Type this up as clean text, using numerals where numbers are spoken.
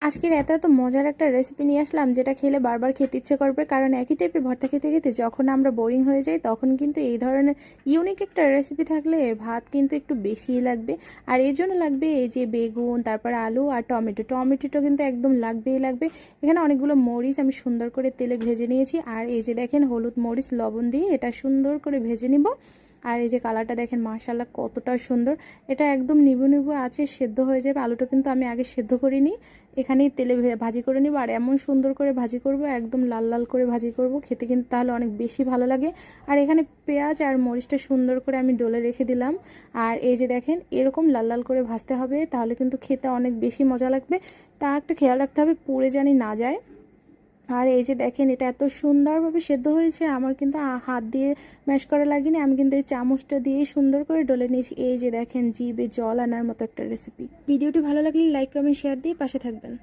আজকের এত মজার একটা রেসিপি নিয়ে আসলাম, যেটা খেলে বারবার খেতে ইচ্ছে করবে। কারণ একই টাইপের ভর্তা খেতে খেতে যখন আমরা বোরিং হয়ে যাই, তখন কিন্তু এই ধরনের ইউনিক একটা রেসিপি থাকলে ভাত কিন্তু একটু বেশিই লাগবে। আর এর জন্য লাগবে এই যে বেগুন, তারপর আলু আর টমেটোটা কিন্তু একদম লাগবেই লাগবে। এখানে অনেকগুলো মরিচ আমি সুন্দর করে তেলে ভেজে নিয়েছি। আর এই যে দেখেন, হলুদ মরিচ লবণ দিয়ে এটা সুন্দর করে ভেজে নিব। আর এই যে কালারটা দেখেন, মাশাআল্লাহ কতটা সুন্দর। এটা একদম নিবু নিবু আছে, সেদ্ধ হয়ে যাবে। আলুটা কিন্তু আমি আগে সেদ্ধ করিনি, এখানেই তেলে ভাজি করে নিব। আর এমন সুন্দর করে ভাজি করব, একদম লাল লাল করে ভাজি করব, খেতে কিন্তু তাহলে অনেক বেশি ভালো লাগে। আর এখানে পেঁয়াজ আর মরিচটা সুন্দর করে আমি ডলে রেখে দিলাম। আর এই যে দেখেন, এরকম লাল লাল করে ভাজতে হবে, তাহলে কিন্তু খেতে অনেক বেশি মজা লাগবে। তা একটা খেয়াল রাখতে হবে পুড়ে জানি না যায়। আর এই যে দেখেন, এটা এত সুন্দরভাবে সেদ্ধ হয়েছে, আমার কিন্তু হাত দিয়ে ম্যাশ করা লাগেনি, আমি কিন্তু এই চামচটা দিয়েই সুন্দর করে ডলে নিয়েছি। এই যে দেখেন, জিভে জল আনার মতো একটা রেসিপি। ভিডিওটি ভালো লাগলে লাইক কমেন্ট শেয়ার দিয়ে পাশে থাকবেন।